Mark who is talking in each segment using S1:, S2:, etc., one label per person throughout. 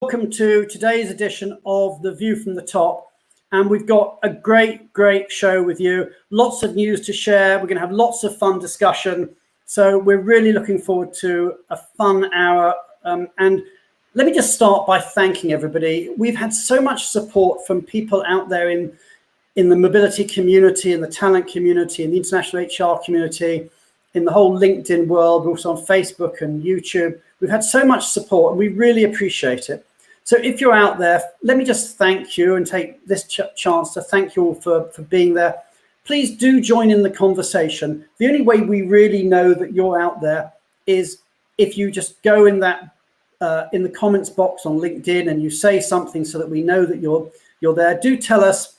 S1: Welcome to today's edition of The View from the Top. And we've got a great show with you. Lots of news to share. We're going to have lots of fun discussion. So we're really looking forward to a fun hour. And let me just start by thanking everybody. We've had so much support from people out there in the mobility community, in the talent community, in the international HR community, in the whole LinkedIn world, also on Facebook and YouTube. We've had so much support and we really appreciate it. So if you're out there, let me just thank you and take this chance to thank you all for being there. Please do join in the conversation. The only way we really know that you're out there is if you just go in that in the comments box on LinkedIn and you say something so that we know that you're there. Do tell us,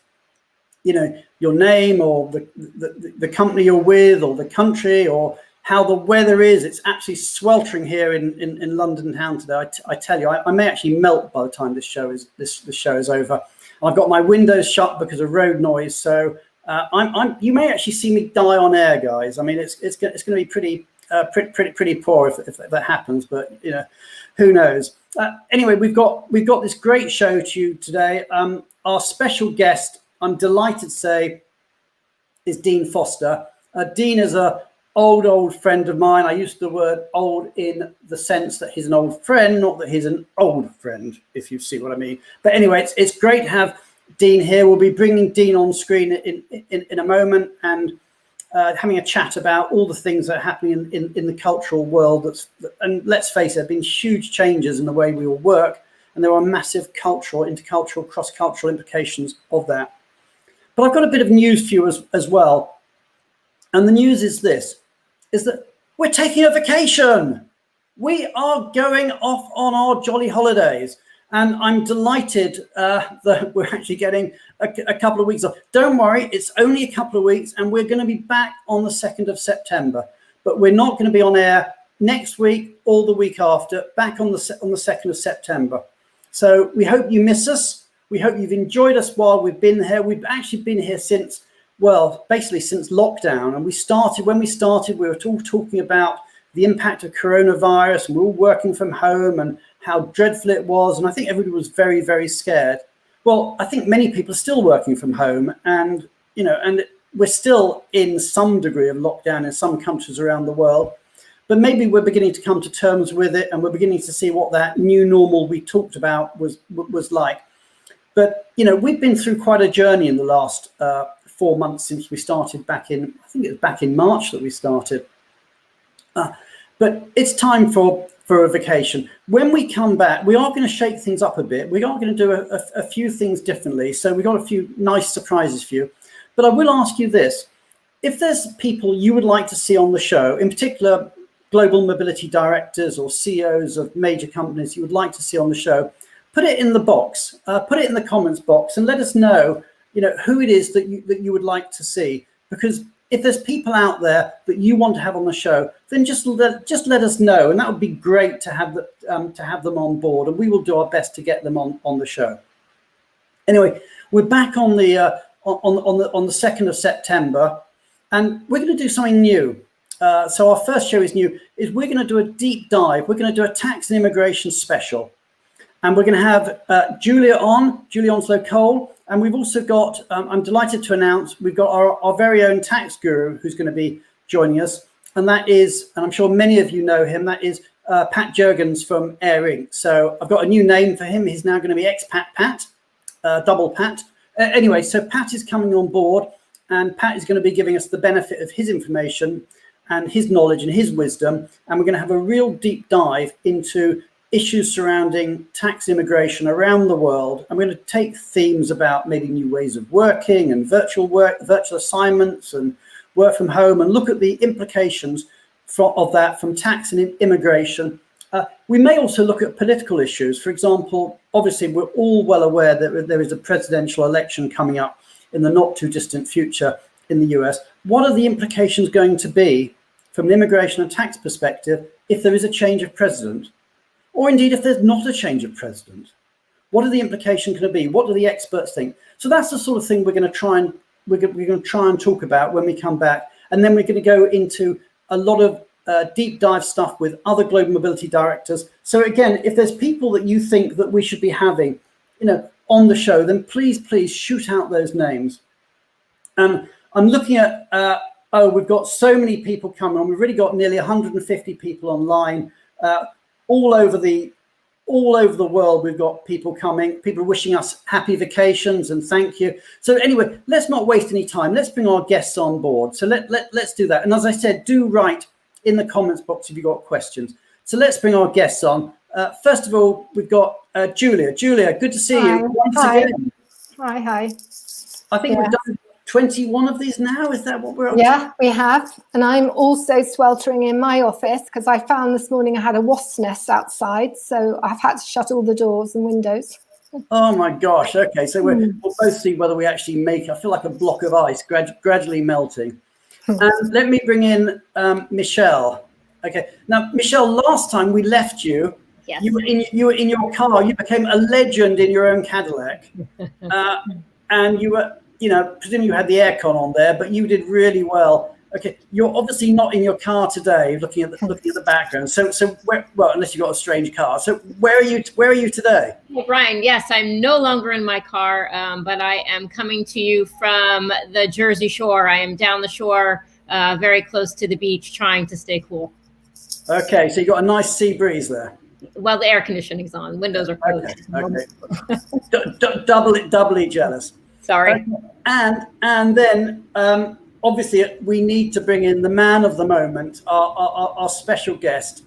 S1: you know, your name or the company you're with or the country or how the weather is. It's absolutely sweltering here in London town today. I tell you, I may actually melt by the time this show is over. I've got my windows shut because of road noise, so you may actually see me die on air, guys. I mean, it's going to be pretty poor if that happens, but you know, who knows? Anyway, we've got this great show to you today. Our special guest, I'm delighted to say, is Dean Foster. Dean is a old friend of mine. I use the word old in the sense that he's an old friend, not that he's an old friend, if you see what I mean. But anyway, it's great to have Dean here. We'll be bringing Dean on screen in a moment and having a chat about all the things that are happening in the cultural world. And let's face it, there have been huge changes in the way we all work, and there are massive cultural, intercultural, cross-cultural implications of that. But I've got a bit of news for you as well. And the news is this, is that we're taking a vacation. We are going off on our jolly holidays. And I'm delighted that we're actually getting a couple of weeks off. Don't worry, it's only a couple of weeks and we're going to be back on the 2nd of September. But we're not going to be on air next week or the week after, back on the 2nd of September. So we hope you miss us. We hope you've enjoyed us while we've been here. We've actually been here since, well, basically since lockdown. And when we started, we were all talking about the impact of coronavirus, and we were all working from home and how dreadful it was. And I think everybody was very scared. Well, I think many people are still working from home, and, you know, and we're still in some degree of lockdown in some countries around the world. But maybe we're beginning to come to terms with it, and we're beginning to see what that new normal we talked about was like. But, you know, we've been through quite a journey in the last 4 months since we started back in, I think it was back in March that we started. But it's time for a vacation. When we come back, we are going to shake things up a bit. We are going to do a few things differently. So we've got a few nice surprises for you. But I will ask you this. If there's people you would like to see on the show, in particular, global mobility directors or CEOs of major companies you would like to see on the show, put it in the box, put it in the comments box and let us know, you know, who it is that you would like to see. Because if there's people out there that you want to have on the show, then just let us know, and that would be great to have them on board, and we will do our best to get them on the show. Anyway, we're back on the 2nd of September, and we're going to do something new. So our first show is new. We're going to do a deep dive. We're going to do a tax and immigration special. And we're going to have Julia Onslow Cole. And we've also got, I'm delighted to announce, we've got our very own tax guru who's going to be joining us. And that is, and I'm sure many of you know him, that is Pat Jurgens from Air Inc. So I've got a new name for him. He's now going to be Expat Pat, double Pat. Anyway, so Pat is coming on board, and Pat is going to be giving us the benefit of his information and his knowledge and his wisdom. And we're going to have a real deep dive into issues surrounding tax immigration around the world. I'm going to take themes about maybe new ways of working and virtual assignments and work from home, and look at the implications of that from tax and immigration. We may also look at political issues. For example, obviously, we're all well aware that there is a presidential election coming up in the not too distant future in the US. What are the implications going to be from an immigration and tax perspective if there is a change of president? Or indeed, if there's not a change of president, what are the implications going to be? What do the experts think? So that's the sort of thing we're going to try and talk about when we come back. And then we're going to go into a lot of deep dive stuff with other global mobility directors. So again, if there's people that you think that we should be having, on the show, then please shoot out those names. I'm looking at, we've got so many people coming on. We've really got nearly 150 people online, all over the world. We've got people coming, people wishing us happy vacations and thank you. So anyway, let's not waste any time. Let's bring our guests on board. So let's do that. And as I said, do write in the comments box if you've got questions. So let's bring our guests on. First of all, we've got Julia. Julia, good to see you once again.
S2: Hi.
S1: I think we've done 21 of these now. Is that what we're up to?
S2: Yeah, we have. And I'm also sweltering in my office because I found this morning I had a wasp nest outside. So I've had to shut all the doors and windows.
S1: Oh my gosh. Okay. So we'll both see whether we actually make, I feel like a block of ice gradually melting. And let me bring in Michelle. Okay. Now, Michelle, last time we left you,
S3: yes,
S1: you were in your car. You became a legend in your own Cadillac. And you were, presumably you had the aircon on there, but you did really well. Okay, you're obviously not in your car today, looking at the background. So unless you've got a strange car. So where are you today?
S3: Well, Brian, yes, I'm no longer in my car, but I am coming to you from the Jersey Shore. I am down the shore, very close to the beach, trying to stay cool.
S1: Okay, so you got a nice sea breeze there.
S3: Well, the air conditioning's on, windows are closed.
S1: Okay. Doubly jealous.
S3: Sorry.
S1: And then obviously we need to bring in the man of the moment, our special guest.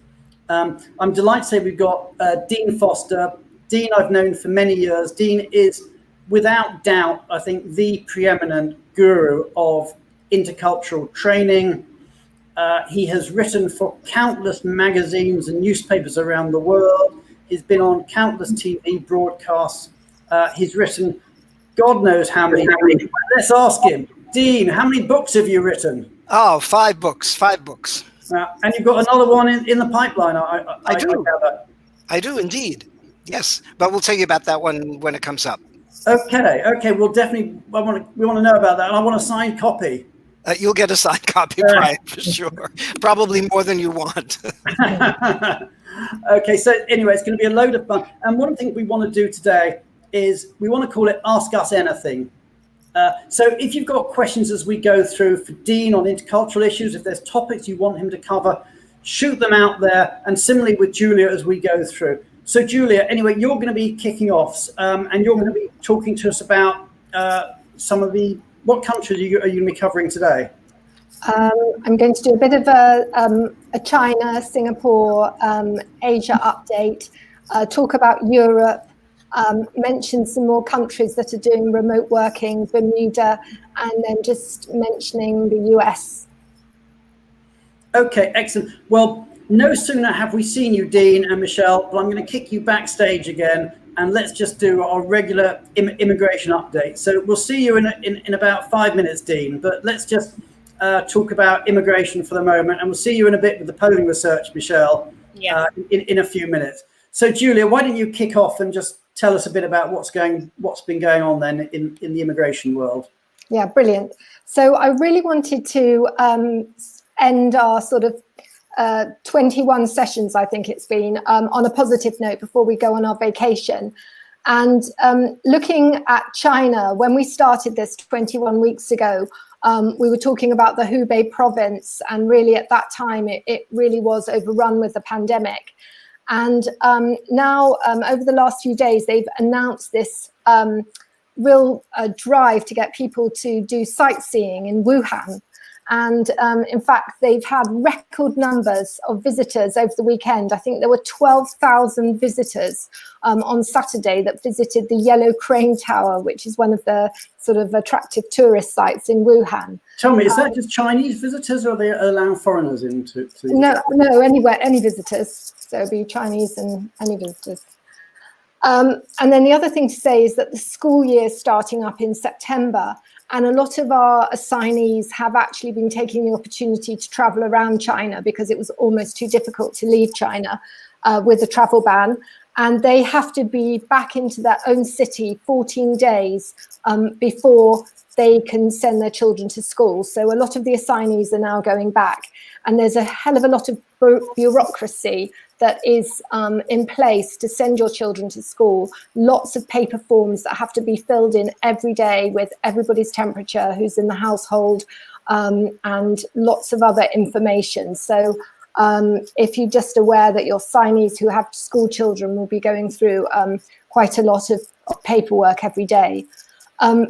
S1: I'm delighted to say we've got Dean Foster. Dean I've known for many years. Dean is without doubt, I think, the preeminent guru of intercultural training. He has written for countless magazines and newspapers around the world. He's been on countless TV broadcasts. He's written God knows how many. Let's ask him. Dean, how many books have you written?
S4: Oh, 5 books.
S1: And you've got another one in the pipeline.
S4: I do. I do indeed. Yes, but we'll tell you about that one when it comes up.
S1: Okay. We'll definitely. We want to know about that, and I want a signed copy.
S4: You'll get a signed copy, Brian, for sure. Probably more than you want.
S1: Okay. So anyway, it's going to be a load of fun. And one thing we want to do today is we want to call it Ask Us Anything. So if you've got questions as we go through for Dean on intercultural issues, if there's topics you want him to cover, shoot them out there. And similarly with Julia as we go through. So Julia, anyway, you're going to be kicking off and you're going to be talking to us about what countries are you going to be covering today?
S2: I'm going to do a bit of a China, Singapore, Asia update, talk about Europe, mention some more countries that are doing remote working, Bermuda, and then just mentioning the US.
S1: Okay, excellent. Well, no sooner have we seen you, Dean and Michelle, but I'm going to kick you backstage again, and let's just do our regular immigration update. So we'll see you in about 5 minutes, Dean, but let's just talk about immigration for the moment, and we'll see you in a bit with the polling research, Michelle, in a few minutes. So Julia, why don't you kick off and just tell us a bit about what's been going on then in the immigration world?
S2: Yeah, brilliant. So I really wanted to end our sort of 21 sessions, I think it's been, on a positive note before we go on our vacation. And looking at China, when we started this 21 weeks ago, we were talking about the Hubei province, and really at that time it really was overrun with the pandemic. And now over the last few days, they've announced this real drive to get people to do sightseeing in Wuhan. And in fact, they've had record numbers of visitors over the weekend. I think there were 12,000 visitors on Saturday that visited the Yellow Crane Tower, which is one of the sort of attractive tourist sites in Wuhan.
S1: Tell me, is that just Chinese visitors, or are they allowing foreigners into?
S2: No, anywhere, any visitors. So it'd be Chinese and any visitors. And then the other thing to say is that the school year is starting up in September, and a lot of our assignees have actually been taking the opportunity to travel around China because it was almost too difficult to leave China with the travel ban. and they have to be back into their own city 14 days before they can send their children to school. So a lot of the assignees are now going back, and there's a hell of a lot of bureaucracy that is in place to send your children to school. Lots of paper forms that have to be filled in every day with everybody's temperature, who's in the household, and lots of other information. So if you're just aware that your signees who have school children will be going through quite a lot of paperwork every day.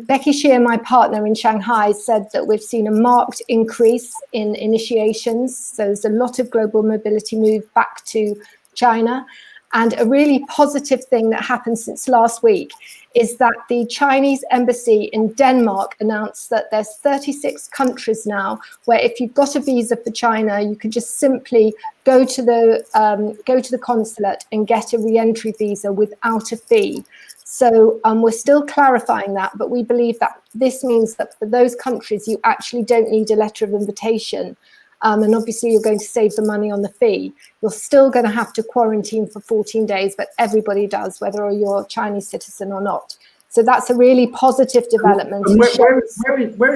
S2: Becky Shear, my partner in Shanghai, said that we've seen a marked increase in initiations. So there's a lot of global mobility move back to China. And a really positive thing that happened since last week is that the Chinese embassy in Denmark announced that there's 36 countries now where if you've got a visa for China, you can just simply go to the consulate and get a re-entry visa without a fee. So we're still clarifying that, but we believe that this means that for those countries, you actually don't need a letter of invitation. And obviously you're going to save the money on the fee. You're still going to have to quarantine for 14 days, but everybody does, whether you're a Chinese citizen or not. So that's a really positive development.
S1: And where is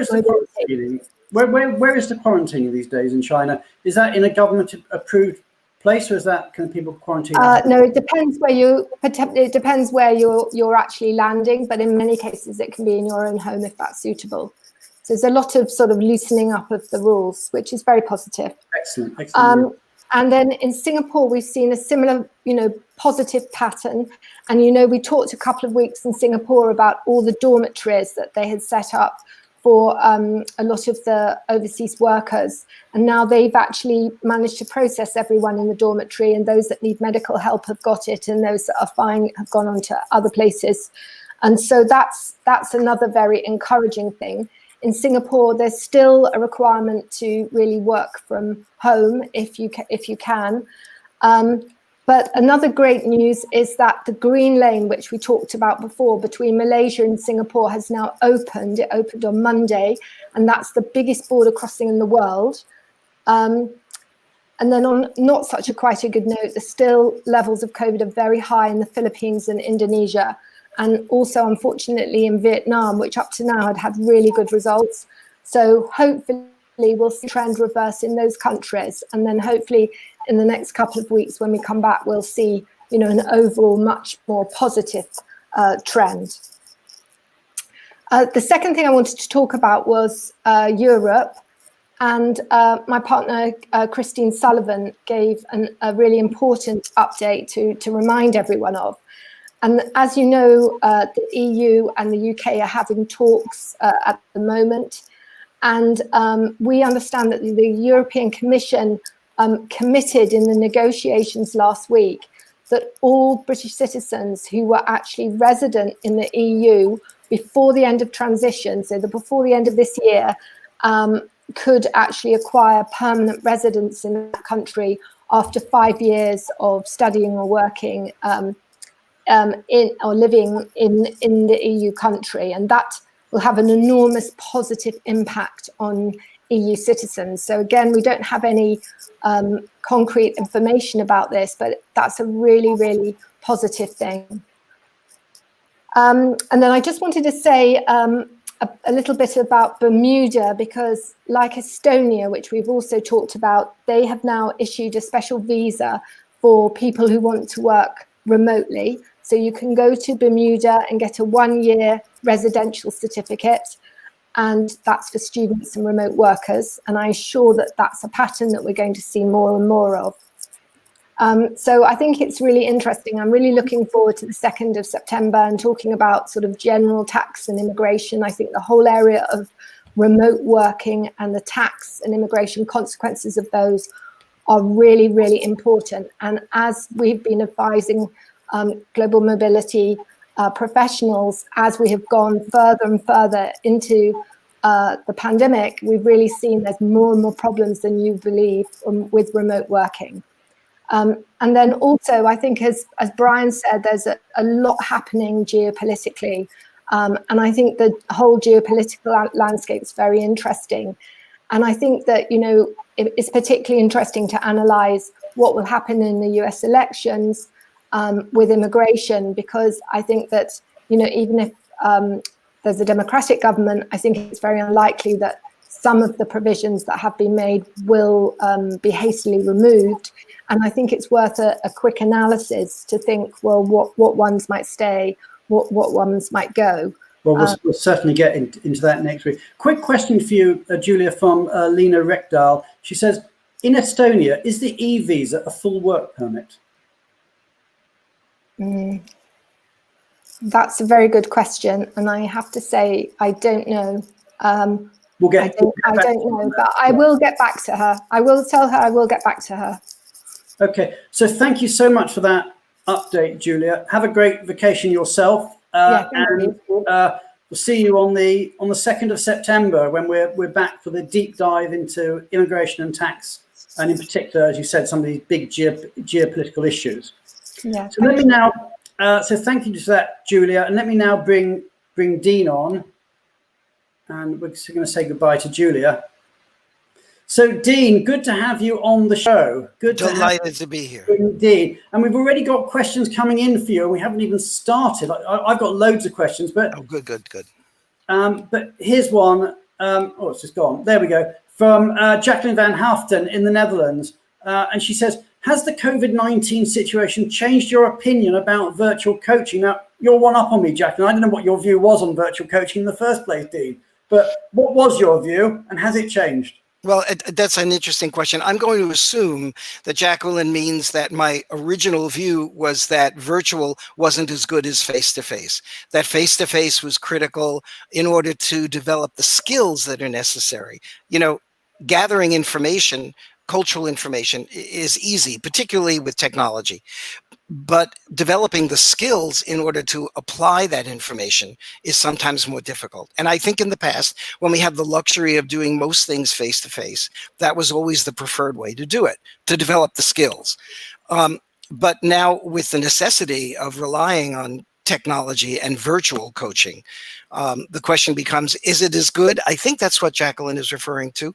S1: the quarantining? Where is the quarantining these days in China? Is that in a government approved place, or is that, can people quarantine?
S2: No, it depends where you're actually landing, but in many cases it can be in your own home if that's suitable. So there's a lot of sort of loosening up of the rules, which is very positive.
S1: Excellent, excellent.
S2: And then in Singapore, we've seen a similar, positive pattern. And, we talked a couple of weeks in Singapore about all the dormitories that they had set up for a lot of the overseas workers. And now they've actually managed to process everyone in the dormitory, and those that need medical help have got it, and those that are fine have gone on to other places. And so that's another very encouraging thing. In Singapore, there's still a requirement to really work from home if you can. But another great news is that the green lane, which we talked about before, between Malaysia and Singapore has now opened. It opened on Monday, and that's the biggest border crossing in the world. And then on not such a quite a good note, the still levels of COVID are very high in the Philippines and Indonesia, and also unfortunately in Vietnam, which up to now had really good results. So hopefully we'll see trend reverse in those countries, and then hopefully in the next couple of weeks when we come back, we'll see an overall much more positive trend. The second thing I wanted to talk about was Europe, and my partner Christine Sullivan gave a really important update to remind everyone of. And as you know, the EU and the UK are having talks at the moment. And we understand that the European Commission committed in the negotiations last week that all British citizens who were actually resident in the EU before the end of transition, so before the end of this year, could actually acquire permanent residence in that country after 5 years of studying or working or living in the EU country. And that will have an enormous positive impact on EU citizens. So again, we don't have any concrete information about this, but that's a really, really positive thing. And then I just wanted to say a little bit about Bermuda, because like Estonia, which we've also talked about, they have now issued a special visa for people who want to work remotely. So you can go to Bermuda and get a 1-year residential certificate, and that's for students and remote workers. And I'm sure that that's a pattern that we're going to see more and more of. So I think it's really interesting. I'm really looking forward to the 2nd of September and talking about sort of general tax and immigration. I think the whole area of remote working and the tax and immigration consequences of those are really, really important. And as we've been advising global mobility professionals, as we have gone further and further into the pandemic, we've really seen there's more and more problems than you believe with remote working. And then also, I think, as Brian said, there's a lot happening geopolitically. And I think the whole geopolitical landscape is very interesting. And I think that, it's particularly interesting to analyze what will happen in the US elections, with immigration, because I think that, even if there's a democratic government, I think it's very unlikely that some of the provisions that have been made will be hastily removed. And I think it's worth a quick analysis to think, well, what ones might stay, what ones might go.
S1: Well, we'll certainly get into that next week. Quick question for you, Julia, from Lena Rekdal. She says, in Estonia, is the e-visa a full work permit?
S2: That's a very good question, and I have to say I don't know. I don't know, but I will get back to her. I will tell her I will get back to her.
S1: Okay, so thank you so much for that update, Julia. Have a great vacation yourself, and we'll see you on the 2nd of September when we're back for the deep dive into immigration and tax, and in particular, as you said, some of these big geopolitical issues.
S2: Yeah.
S1: So let me now. So thank you for that, Julia, and let me now bring Dean on, and we're going to say goodbye to Julia. So Dean, good to have you on the show.
S4: Delighted to be here.
S1: Indeed, and we've already got questions coming in for you, and we haven't even started. I've got loads of questions, but
S4: good.
S1: But here's one. Oh, it's just gone. There we go. From Jacqueline van Haften in the Netherlands, and she says, has the COVID-19 situation changed your opinion about virtual coaching? Now, you're one up on me, Jacqueline. I don't know what your view was on virtual coaching in the first place, Dean, but what was your view, and has it changed?
S4: Well, that's an interesting question. I'm going to assume that Jacqueline means that my original view was that virtual wasn't as good as face-to-face, that face-to-face was critical in order to develop the skills that are necessary. Gathering information, cultural information, is easy, particularly with technology. But developing the skills in order to apply that information is sometimes more difficult. And I think in the past, when we had the luxury of doing most things face-to-face, that was always the preferred way to do it, to develop the skills. But now with the necessity of relying on technology and virtual coaching, the question becomes, is it as good? I think that's what Jacqueline is referring to.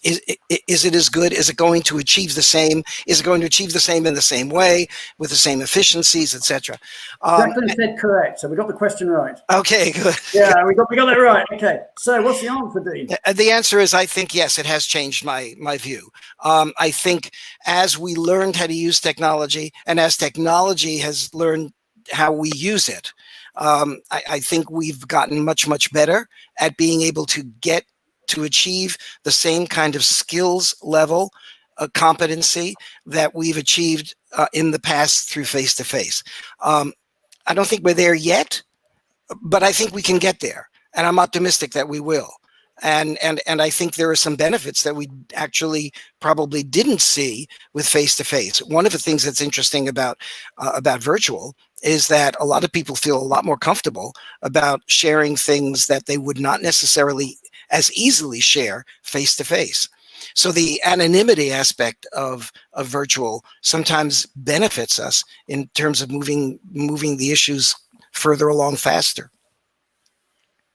S4: Is it as good? Is it going to achieve the same? Is it going to achieve the same in the same way, with the same efficiencies, etc.?
S1: Jacqueline said correct, so we got the question right.
S4: Okay, good.
S1: Yeah, we got that right. Okay, so what's the answer, Dean?
S4: The answer is, I think, yes, it has changed my view. I think as we learned how to use technology, and as technology has learned how we use it, I think we've gotten much better at being able to get to achieve the same kind of skills level, competency that we've achieved in the past through face-to-face. I don't think we're there yet, but I think we can get there, and I'm optimistic that we will. And I think there are some benefits that we actually probably didn't see with face-to-face. One of the things that's interesting about virtual is that a lot of people feel a lot more comfortable about sharing things that they would not necessarily as easily share face-to-face. So the anonymity aspect of virtual sometimes benefits us in terms of moving the issues further along faster.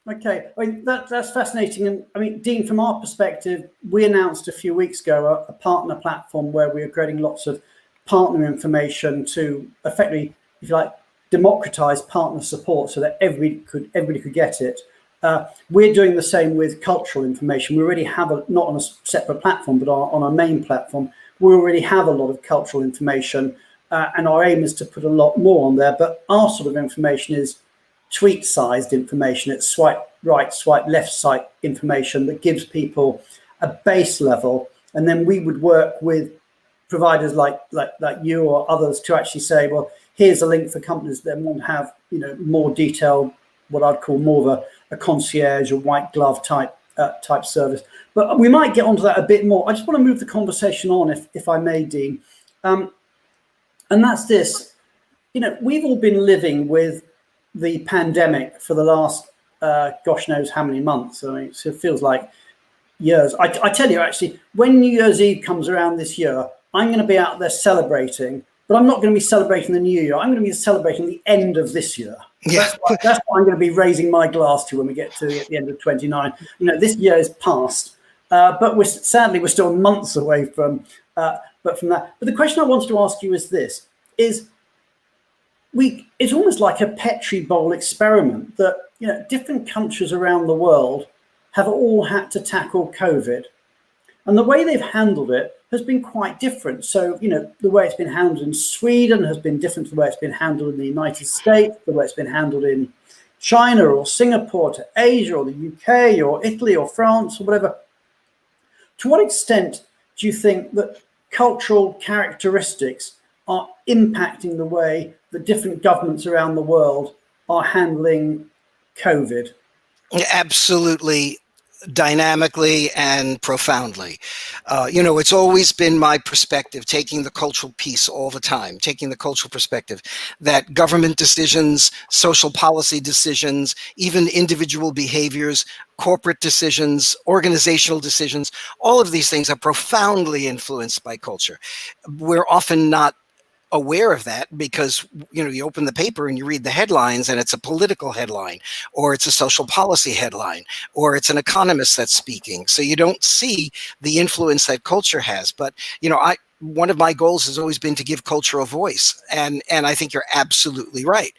S1: Okay, that's fascinating. And I mean, Dean, from our perspective, we announced a few weeks ago a partner platform where we are creating lots of partner information to effectively, if you like, democratize partner support so that everybody could get it. We're doing the same with cultural information. We already have not on a separate platform, but on our main platform, we already have a lot of cultural information, and our aim is to put a lot more on there. But our sort of information is tweet-sized information. It's swipe right, swipe left site information that gives people a base level, and then we would work with providers like you or others to actually say, well, here's a link for companies that want to have more detailed, what I'd call more of a concierge or white glove type service. But we might get onto that a bit more. I just want to move the conversation on, if I may, Dean, and that's this. We've all been living with the pandemic for the last gosh knows how many months. I mean, it feels like years. I tell you, actually, when New Year's Eve comes around this year, I'm going to be out there celebrating, but I'm not going to be celebrating the new year. I'm going to be celebrating the end of this year.
S4: Yeah.
S1: That's what I'm going to be raising my glass to when we get to the end of 29. This year is past, but we're still months away from that. But the question I wanted to ask you is this: it's almost like a Petri bowl experiment that, you know, different countries around the world have all had to tackle COVID. And the way they've handled it has been quite different. So, you know, the way it's been handled in Sweden has been different to the way it's been handled in the United States, the way it's been handled in China or Singapore, to Asia or the UK or Italy or France or whatever. To what extent do you think that cultural characteristics are impacting the way that different governments around the world are handling COVID?
S4: Absolutely, dynamically and profoundly. You know, it's always been my perspective, taking the cultural piece all the time, taking the cultural perspective, that government decisions, social policy decisions, even individual behaviors, corporate decisions, organizational decisions, all of these things are profoundly influenced by culture. We're often not aware of that because, you know, you open the paper and you read the headlines and it's a political headline, or it's a social policy headline, or it's an economist that's speaking. So you don't see the influence that culture has. But, you know, one of my goals has always been to give culture a voice. And I think you're absolutely right.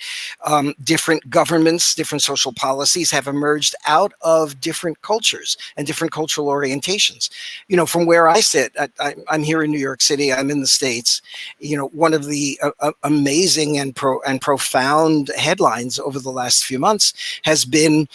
S4: Different governments, different social policies have emerged out of different cultures and different cultural orientations. You know, from where I sit, I'm here in New York City, I'm in the States. You know, one of the amazing and profound headlines over the last few months has been,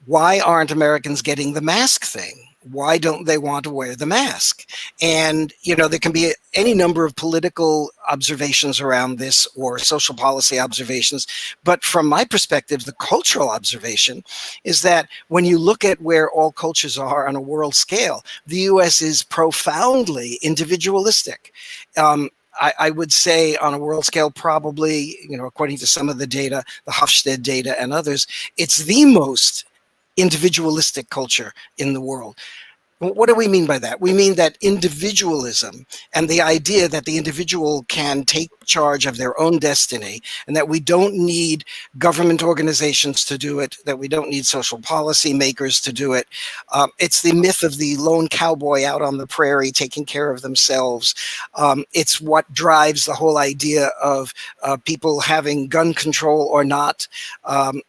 S4: why aren't Americans getting the mask thing? Why don't they want to wear the mask? And, you know, there can be any number of political observations around this or social policy observations. But from my perspective, the cultural observation is that when you look at where all cultures are on a world scale, the US is profoundly individualistic. I would say on a world scale, probably, you know, according to some of the data, the Hofstede data and others, it's the most individualistic culture in the world. What do we mean by that? We mean that individualism and the idea that the individual can take charge of their own destiny, and that we don't need government organizations to do it, that we don't need social policy makers to do it. It's the myth of the lone cowboy out on the prairie taking care of themselves. It's what drives the whole idea of people having gun control or not.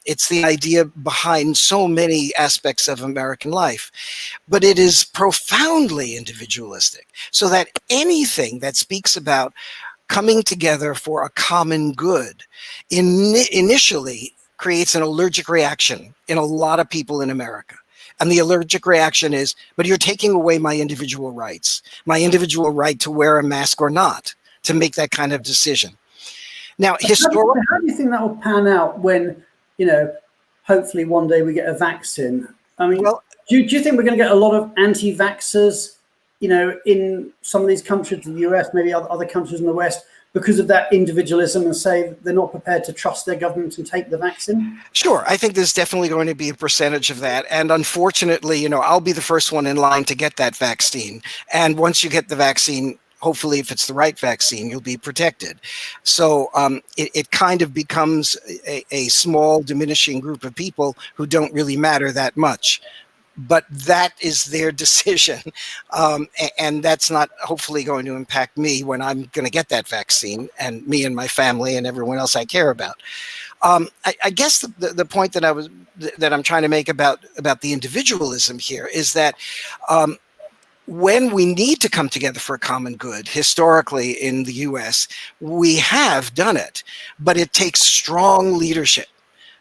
S4: It's the idea behind so many aspects of American life. But it is profoundly individualistic, so that anything that speaks about coming together for a common good initially creates an allergic reaction in a lot of people in America. And the allergic reaction is, but you're taking away my individual rights, my individual right to wear a mask or not, to make that kind of decision. Now, historically,
S1: how do you think that will pan out when, you know, hopefully one day we get a vaccine? I mean, well, do you think we're going to get a lot of anti-vaxxers, you know, in some of these countries, the US, maybe other countries in the West, because of that individualism, and say they're not prepared to trust their government and take the vaccine?
S4: Sure. I think there's definitely going to be a percentage of that. And unfortunately, you know, I'll be the first one in line to get that vaccine. And once you get the vaccine, hopefully, if it's the right vaccine, you'll be protected. So it kind of becomes a small diminishing group of people who don't really matter that much. But that is their decision. And that's not hopefully going to impact me when I'm going to get that vaccine, and me and my family and everyone else I care about. I guess the point that I'm trying to make about the individualism here is that when we need to come together for a common good, historically in the US, we have done it, but it takes strong leadership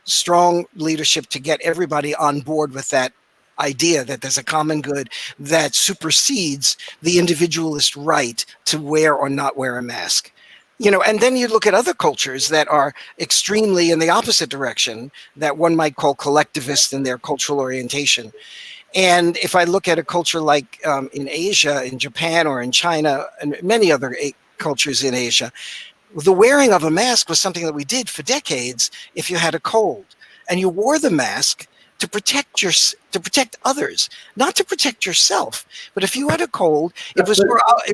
S4: to get everybody on board with that idea that there's a common good that supersedes the individualist right to wear or not wear a mask. You know, and then you look at other cultures that are extremely in the opposite direction, that one might call collectivist in their cultural orientation. And if I look at a culture like in Asia, in Japan, or in China, and many other cultures in Asia, the wearing of a mask was something that we did for decades if you had a cold. And you wore the mask to protect others, not to protect yourself. But if you had a cold, it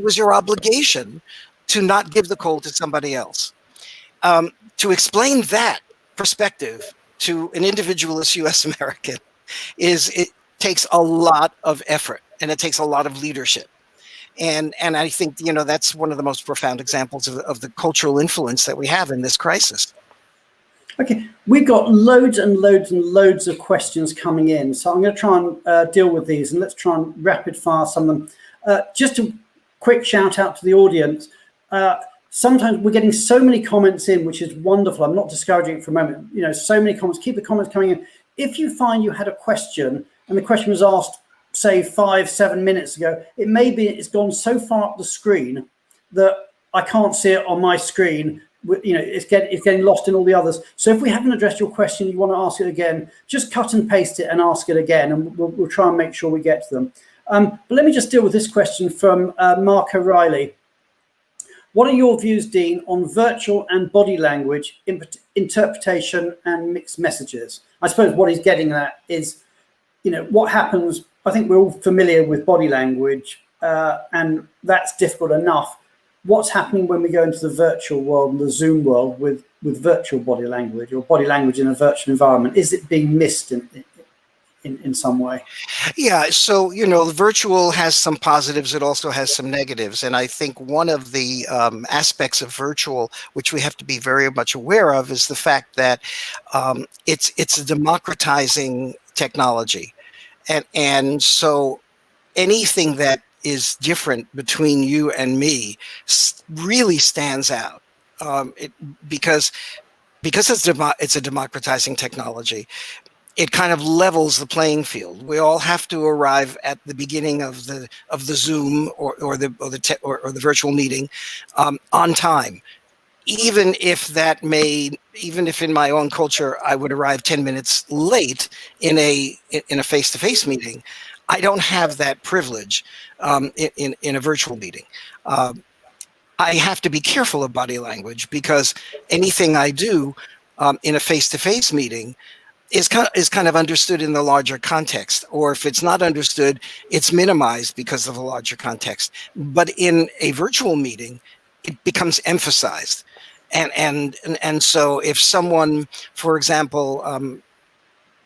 S4: was your obligation to not give the cold to somebody else. To explain that perspective to an individualist U.S. American it takes a lot of effort, and it takes a lot of leadership. And I think, you know, that's one of the most profound examples of the cultural influence that we have in this crisis.
S1: Okay, we've got loads and loads and loads of questions coming in, so I'm going to try and deal with these, and let's try and rapid fire some of them. Just a quick shout out to the audience. Sometimes we're getting so many comments in, which is wonderful. I'm not discouraging it for a moment. You know, so many comments. Keep the comments coming in. If you find you had a question and the question was asked, say 5-7 minutes ago, it may be it's gone so far up the screen that I can't see it on my screen. You know, it's getting lost in all the others. So if we haven't addressed your question, you want to ask it again, just cut and paste it and ask it again, and we'll try and make sure we get to them. But let me just deal with this question from Mark O'Reilly. What are your views, Dean, on virtual and body language interpretation and mixed messages? I suppose what he's getting at is, you know, what happens. I think we're all familiar with body language, and that's difficult enough. What's happening when we go into the virtual world and the Zoom world with virtual body language, or body language in a virtual environment? Is it being missed in some way?
S4: Yeah, so, you know, the virtual has some positives. It also has some negatives. And I think one of the aspects of virtual, which we have to be very much aware of, is the fact that it's a democratizing technology. And so anything that is different between you and me really stands out, because it's a democratizing technology. It kind of levels the playing field. We all have to arrive at the beginning of the Zoom or the virtual meeting on time, even if in my own culture I would arrive 10 minutes late in a face-to-face meeting. I don't have that privilege in a virtual meeting. I have to be careful of body language, because anything I do in a face-to-face meeting is kind of understood in the larger context, or if it's not understood, it's minimized because of the larger context. But in a virtual meeting, it becomes emphasized. And so if someone, for example,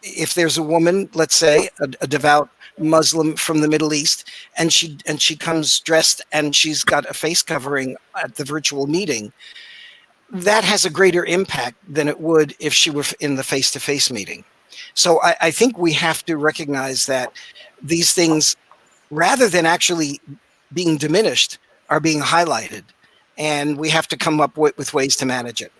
S4: if there's a woman, let's say a devout Muslim from the Middle East, and she comes dressed and she's got a face covering at the virtual meeting, that has a greater impact than it would if she were in the face-to-face meeting. So I think we have to recognize that these things, rather than actually being diminished, are being highlighted, and we have to come up with ways to manage it.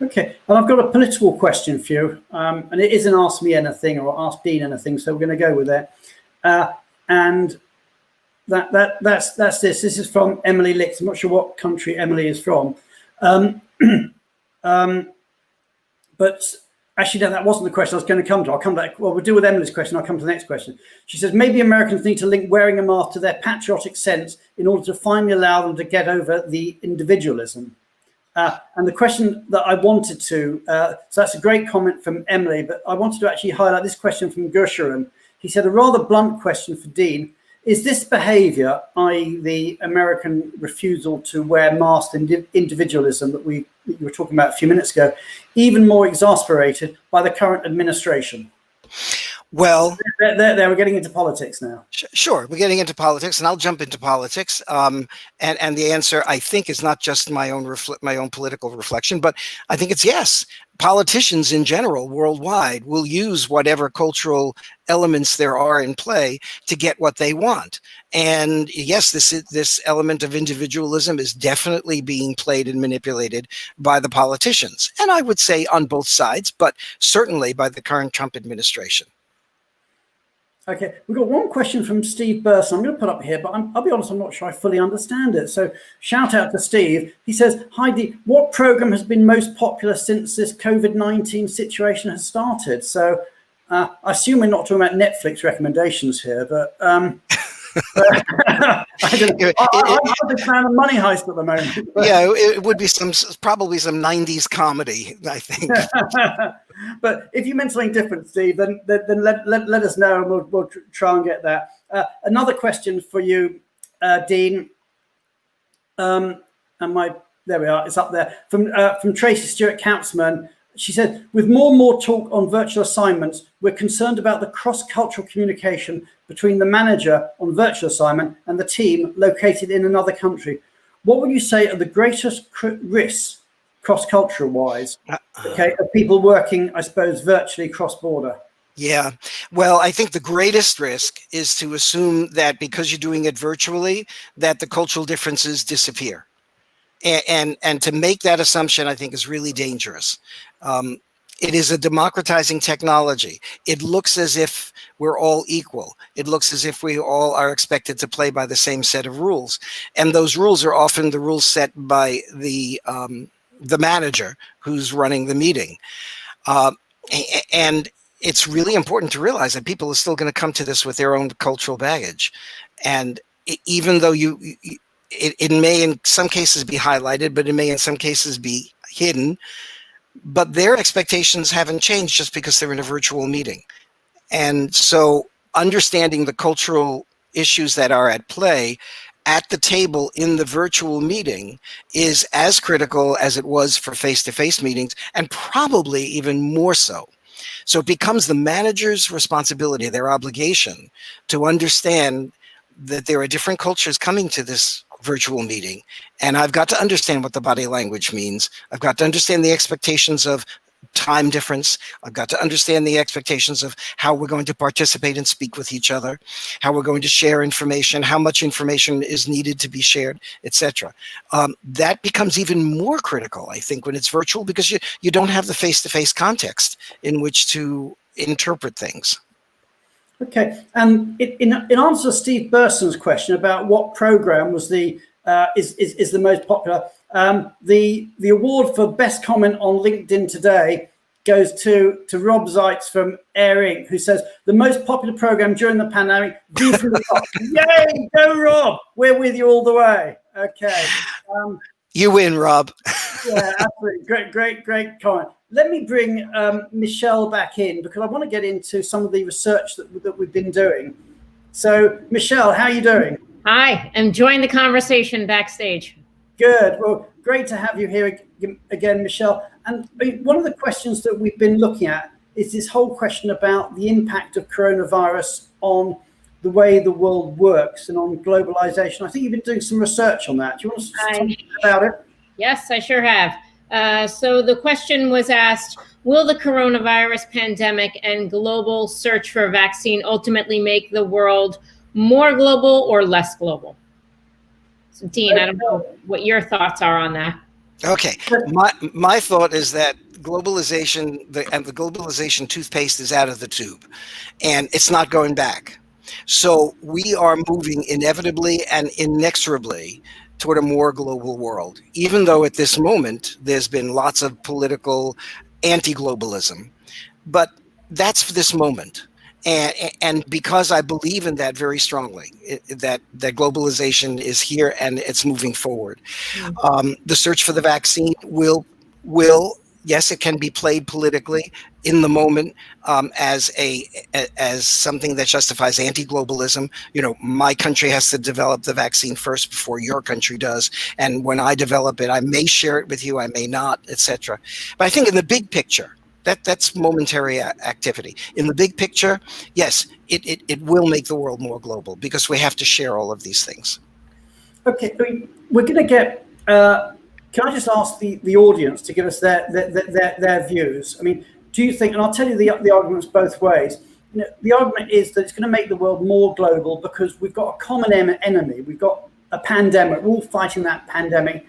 S1: Okay, well, I've got a political question for you, and it isn't Ask Me Anything or Ask Dean Anything, so we're going to go with that. And that's this. This is from Emily Licks. I'm not sure what country Emily is from. But actually, no, that wasn't the question I was going to come to. I'll come back. Well, we'll deal with Emily's question. I'll come to the next question. She says, maybe Americans need to link wearing a mask to their patriotic sense in order to finally allow them to get over the individualism. And the question that I wanted to, so that's a great comment from Emily, but I wanted to actually highlight this question from Gersharon. He said, a rather blunt question for Dean. Is this behavior, i.e. the American refusal to wear masks and individualism that you were talking about a few minutes ago, even more exasperated by the current administration? Well, there we're getting into politics now.
S4: Sure, we're getting into politics, and I'll jump into politics. And the answer, I think, is not just my own political reflection, but I think it's yes. Politicians in general, worldwide, will use whatever cultural elements there are in play to get what they want. And yes, this element of individualism is definitely being played and manipulated by the politicians, and I would say on both sides, but certainly by the current Trump administration.
S1: Okay, we've got one question from Steve Burson. I'm going to put up here, but I'll be honest, I'm not sure I fully understand it. So shout out to Steve. He says, Heidi, what program has been most popular since this COVID-19 situation has started? So I assume we're not talking about Netflix recommendations here, but I don't know. I'm a fan of Money Heist at the moment. But.
S4: Yeah, it would be probably some 90s comedy, I think.
S1: But if you meant something different, Steve, then let us know, and we'll try and get that. Another question for you, Dean. There we are. It's up there from Tracy Stewart Councilman. She said, with more and more talk on virtual assignments, we're concerned about the cross-cultural communication between the manager on virtual assignment and the team located in another country. What would you say are the greatest risks cross-cultural wise? Okay, are people working, I suppose, virtually cross-border?
S4: Yeah. Well, I think the greatest risk is to assume that because you're doing it virtually, that the cultural differences disappear. And to make that assumption, I think, is really dangerous. It is a democratizing technology. It looks as if we're all equal. It looks as if we all are expected to play by the same set of rules. And those rules are often the rules set by the manager who's running the meeting. And it's really important to realize that people are still going to come to this with their own cultural baggage. And even though it may in some cases be highlighted, but it may in some cases be hidden, but their expectations haven't changed just because they're in a virtual meeting. And so understanding the cultural issues that are at play at the table in the virtual meeting is as critical as it was for face-to-face meetings, and probably even more so. So it becomes the manager's responsibility, their obligation, to understand that there are different cultures coming to this virtual meeting. And I've got to understand what the body language means. I've got to understand the expectations of time difference. I've got to understand the expectations of how we're going to participate and speak with each other, how we're going to share information, how much information is needed to be shared, etc. That becomes even more critical, I think, when it's virtual, because you don't have the face-to-face context in which to interpret things.
S1: Okay, and in answer to Steve Burson's question about what program was the is the most popular, the award for best comment on LinkedIn today goes to Rob Zeitz from Air Inc., who says the most popular program during the pandemic, View from the Top. Yay, go Rob! We're with you all the way. Okay.
S4: You win, Rob.
S1: Yeah, absolutely. Great comment. Let me bring Michelle back in, because I want to get into some of the research that we've been doing. So, Michelle, how are you doing?
S3: Hi, enjoying the conversation backstage.
S1: Good. Well, great to have you here again, Michelle. And one of the questions that we've been looking at is this whole question about the impact of coronavirus on the way the world works and on globalization. I think you've been doing some research on that. Do you want to talk about it?
S3: Yes, I sure have. So the question was asked, will the coronavirus pandemic and global search for a vaccine ultimately make the world more global or less global? So Dean, I don't know what your thoughts are on that.
S4: Okay, my thought is that globalization, the globalization toothpaste is out of the tube, and it's not going back. So we are moving inevitably and inexorably toward a more global world, even though at this moment there's been lots of political anti-globalism. But that's for this moment. And because I believe in that very strongly, that globalization is here and it's moving forward. The search for the vaccine will, yes, it can be played politically in the moment as something that justifies anti-globalism. You know, my country has to develop the vaccine first before your country does, and when I develop it, I may share it with you, I may not, etc. But I think in the big picture, that's momentary activity. In the big picture, yes, it will make the world more global because we have to share all of these things.
S1: Okay, we're going to get. Can I just ask the audience to give us their views? I mean, do you think? And I'll tell you the arguments both ways. You know, the argument is that it's going to make the world more global because we've got a common enemy. We've got a pandemic. We're all fighting that pandemic.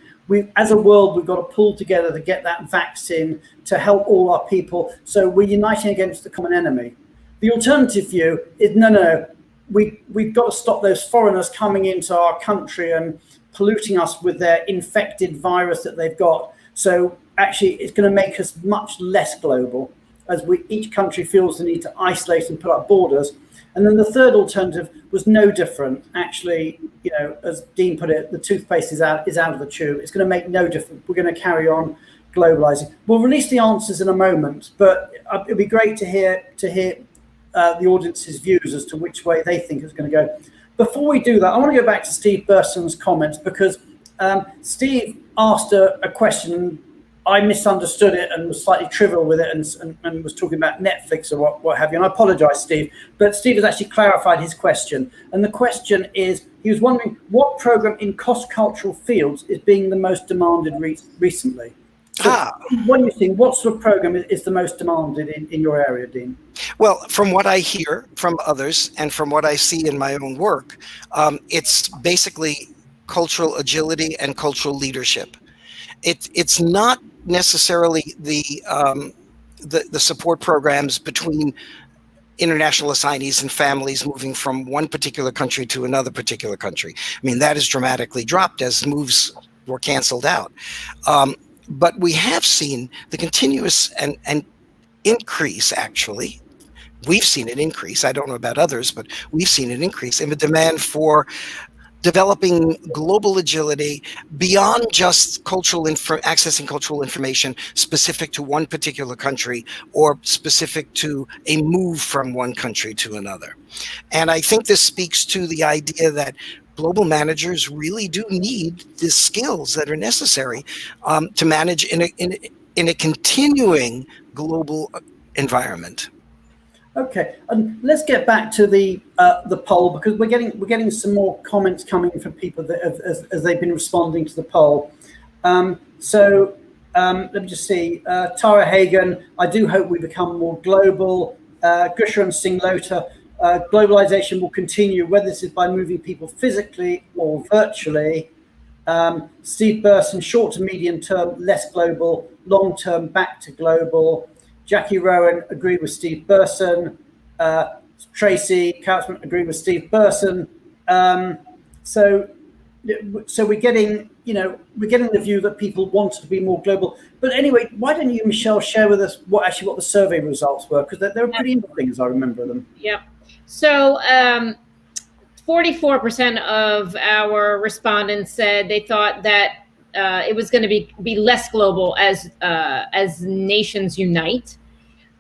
S1: As a world, we've got to pull together to get that vaccine to help all our people. So we're uniting against the common enemy. The alternative view is no. We've got to stop those foreigners coming into our country and polluting us with their infected virus that they've got. So actually, it's going to make us much less global as each country feels the need to isolate and put up borders. And then the third alternative was no different. Actually, you know, as Dean put it, the toothpaste is out of the tube. It's going to make no difference. We're going to carry on globalizing. We'll release the answers in a moment, but it'd be great to hear the audience's views as to which way they think it's going to go. Before we do that, I want to go back to Steve Burson's comments because Steve asked a question. I misunderstood it and was slightly trivial with it and was talking about Netflix or what have you. And I apologize, Steve. But Steve has actually clarified his question. And the question is, he was wondering what program in cross-cultural fields is being the most demanded recently? What do you think? What sort of program is the most demanded in your area, Dean?
S4: Well, from what I hear from others and from what I see in my own work, it's basically cultural agility and cultural leadership. It's not necessarily the support programs between international assignees and families moving from one particular country to another particular country. I mean, that is dramatically dropped as moves were canceled out. But we have seen the continuous and increase, actually. We've seen an increase. I don't know about others, but we've seen an increase in the demand for developing global agility beyond just accessing cultural information specific to one particular country or specific to a move from one country to another. And I think this speaks to the idea that global managers really do need the skills that are necessary to manage in a continuing global environment.
S1: Okay, and let's get back to the poll, because we're getting some more comments coming from people that as they've been responding to the poll. Let me just see. Tara Hagan, I do hope we become more global. Gushran Singh Lota, globalization will continue, whether this is by moving people physically or virtually. Steve Burson, short to medium term, less global, long term, back to global. Jackie Rowan agreed with Steve Burson. Tracy Kautzman agreed with Steve Burson. So we're getting, we're getting the view that people want to be more global. But anyway, why don't you, Michelle, share with us what the survey results were? Because they were pretty interesting as I remember them.
S3: Yep. So 44% of our respondents said they thought that it was going to be less global as nations unite.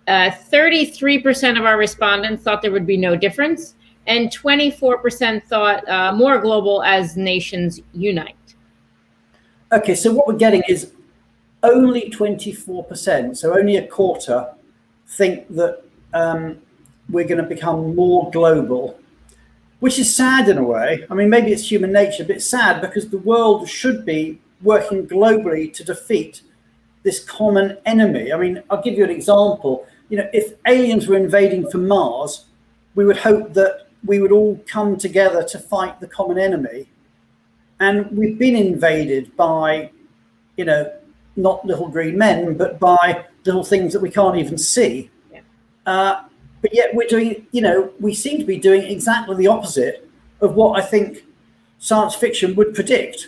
S3: 33% of our respondents thought there would be no difference, and 24% thought more global as nations unite.
S1: Okay, so what we're getting is only 24%, so only a quarter, think that we're going to become more global, which is sad in a way. I mean, maybe it's human nature, but it's sad because the world should be working globally to defeat this common enemy. I mean, I'll give you an example. If aliens were invading from Mars, we would hope that we would all come together to fight the common enemy. And we've been invaded by, not little green men, but by little things that we can't even see. Yeah. But yet we're doing, we seem to be doing exactly the opposite of what I think science fiction would predict.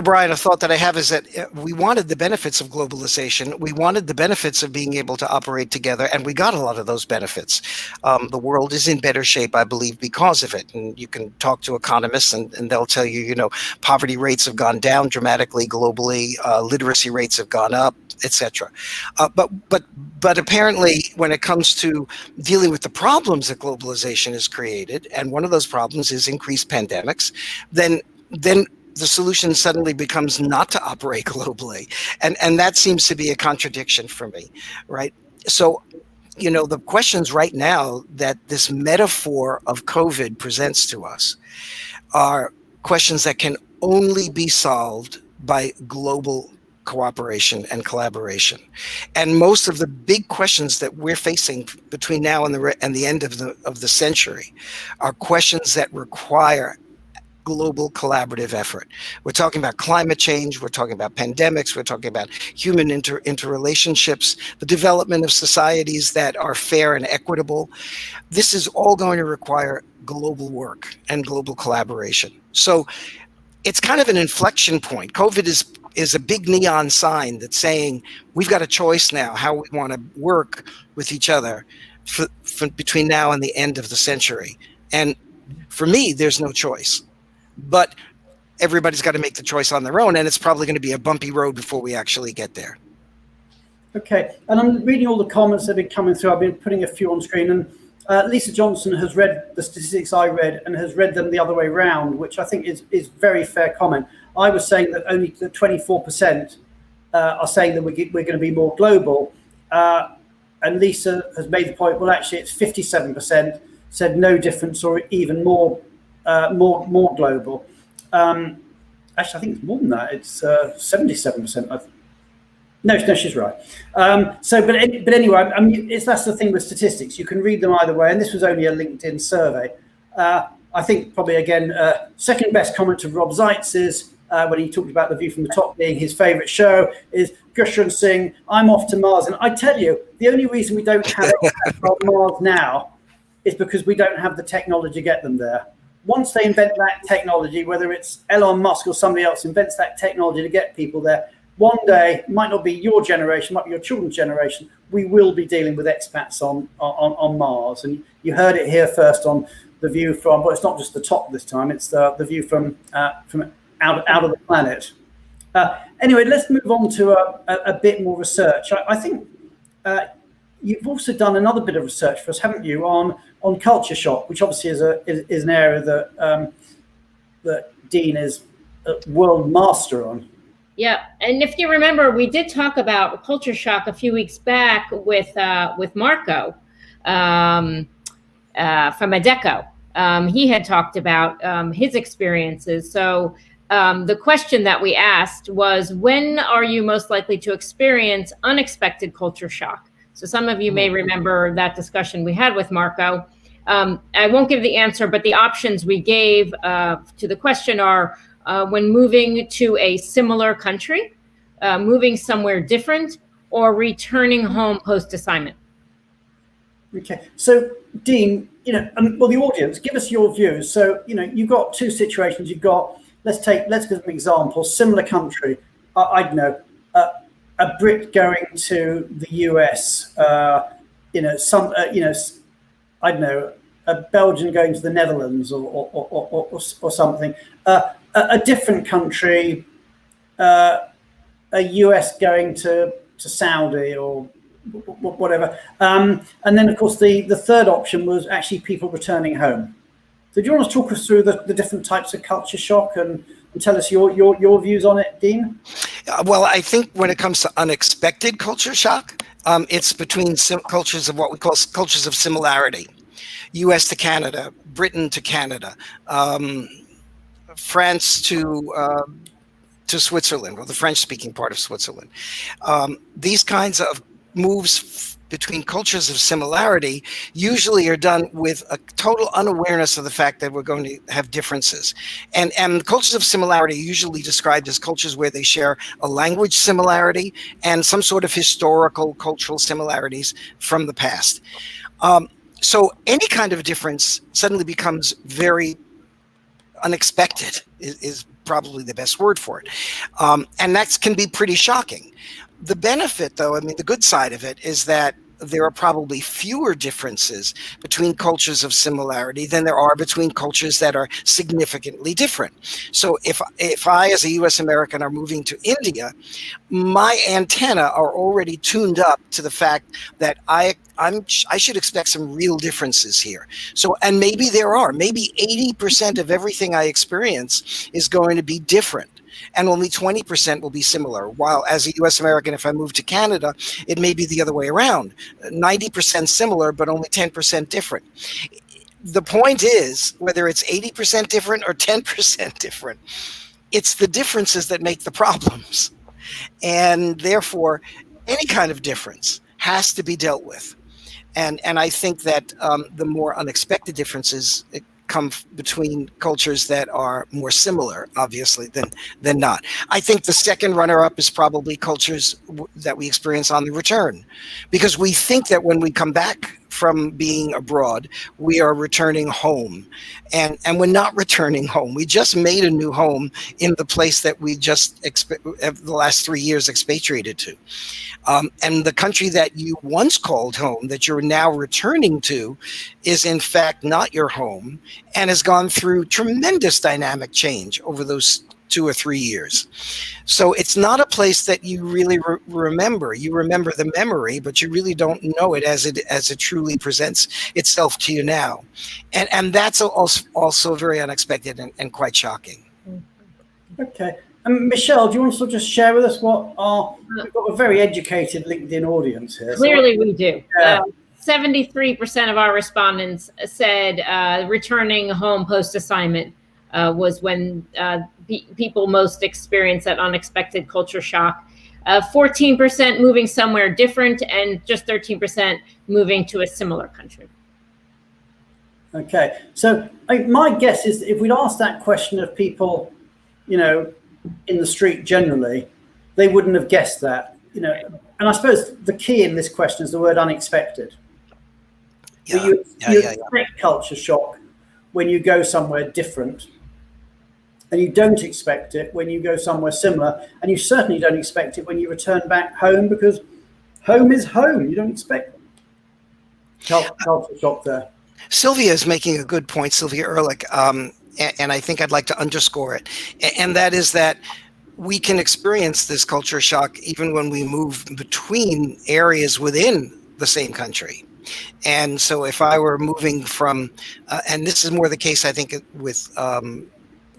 S4: Brian, a thought that I have is that we wanted the benefits of globalization. We wanted the benefits of being able to operate together, and we got a lot of those benefits. The world is in better shape, I believe, because of it. And you can talk to economists, and they'll tell you, poverty rates have gone down dramatically globally, literacy rates have gone up, etc. But apparently, when it comes to dealing with the problems that globalization has created, and one of those problems is increased pandemics, then the solution suddenly becomes not to operate globally. And that seems to be a contradiction for me, right? So, the questions right now that this metaphor of COVID presents to us are questions that can only be solved by global cooperation and collaboration. And most of the big questions that we're facing between now and the end of the century are questions that require global collaborative effort. We're talking about climate change, we're talking about pandemics, we're talking about human interrelationships, the development of societies that are fair and equitable. This is all going to require global work and global collaboration. So it's kind of an inflection point. COVID is a big neon sign that's saying we've got a choice now how we want to work with each other for between now and the end of the century. And for me, there's no choice. But everybody's got to make the choice on their own, and it's probably going to be a bumpy road before we actually get there.
S1: Okay, and I'm reading all the comments that have been coming through. I've been putting a few on screen, and Lisa Johnson has read the statistics I read and has read them the other way around, which I think is very fair comment. I was saying that only the 24% are saying that we're going to be more global, and Lisa has made the point, well, actually, it's 57% said no difference or even more global. And actually, I think it's more than that. It's 77%. No, she's right. But anyway, I mean, that's the thing with statistics. You can read them either way, and this was only a LinkedIn survey. I think probably, again, second best comment of Rob Zeitz's, when he talked about The View from the Top being his favourite show, is Gushran Singh, I'm off to Mars. And I tell you, the only reason we don't have expats on Mars now is because we don't have the technology to get them there. Once they invent that technology, whether it's Elon Musk or somebody else invents that technology to get people there, one day, might not be your generation, might be your children's generation, we will be dealing with expats on Mars. And you heard it here first on The View from, well, it's not just the top this time, it's the view from out of the planet. Anyway, let's move on to a bit more research. I think you've also done another bit of research for us, haven't you, on culture shock, which obviously is an area that Dean is a world master on.
S3: Yeah, and if you remember, we did talk about culture shock a few weeks back with Marco from Adecco. He had talked about his experiences. So the question that we asked was, when are you most likely to experience unexpected culture shock? So some of you may remember that discussion we had with Marco. I won't give the answer, but the options we gave to the question are when moving to a similar country, moving somewhere different, or returning home post-assignment.
S1: Okay, so Dean, well, the audience, give us your views. So, you've got two situations. You've got, let's give an example, similar country. I don't know, a Brit going to the US, I don't know, a Belgian going to the Netherlands or something. A different country, a US going to Saudi or whatever. And then, of course, the third option was actually people returning home. So do you want to talk us through the different types of culture shock and tell us your views on it, Dean?
S4: Well, I think when it comes to unexpected culture shock, it's between cultures of what we call cultures of similarity. US to Canada, Britain to Canada, France to Switzerland, or the French-speaking part of Switzerland. These kinds of moves between cultures of similarity usually are done with a total unawareness of the fact that we're going to have differences. And cultures of similarity are usually described as cultures where they share a language similarity and some sort of historical cultural similarities from the past. So any kind of difference suddenly becomes very unexpected, is probably the best word for it. And that can be pretty shocking. The benefit, though, I mean, the good side of it is that there are probably fewer differences between cultures of similarity than there are between cultures that are significantly different. So if I, as a US American, are moving to India, my antenna are already tuned up to the fact that I should expect some real differences here. So, and maybe there are, maybe 80% of everything I experience is going to be different, and only 20% will be similar. While as a US American, if I move to Canada, it may be the other way around. 90% similar, but only 10% different. The point is, whether it's 80% different or 10% different, it's the differences that make the problems. And therefore, any kind of difference has to be dealt with. And I think that the more unexpected differences come between cultures that are more similar, obviously, than not. I think the second runner-up is probably cultures that we experience on the return, because we think that when we come back from being abroad, we are returning home, and we're not returning home. We just made a new home in the place that we just the last 3 years expatriated to. And the country that you once called home, that you're now returning to, is in fact not your home, and has gone through tremendous dynamic change over those 2 or 3 years. So it's not a place that you really remember. You remember the memory, but you really don't know it as it truly presents itself to you now. And that's also very unexpected and quite shocking.
S1: Okay. Michelle, do you want to just share with us we've got a very educated LinkedIn audience here.
S3: Clearly we do.
S1: Yeah.
S3: 73% of our respondents said returning home post-assignment. was when people most experience that unexpected culture shock. 14% moving somewhere different, and just 13% moving to a similar country.
S1: Okay, so my guess is if we'd asked that question of people, you know, in the street generally, they wouldn't have guessed that, you know. And I suppose the key in this question is the word unexpected.
S4: Yeah,
S1: you expect culture shock when you go somewhere different, and you don't expect it when you go somewhere similar, and you certainly don't expect it when you return back home, because home is home. You don't expect culture shock there.
S4: Sylvia is making a good point, Sylvia Ehrlich, and I think I'd like to underscore it, and that is that we can experience this culture shock even when we move between areas within the same country. And so if I were moving from, and this is more the case, I think, with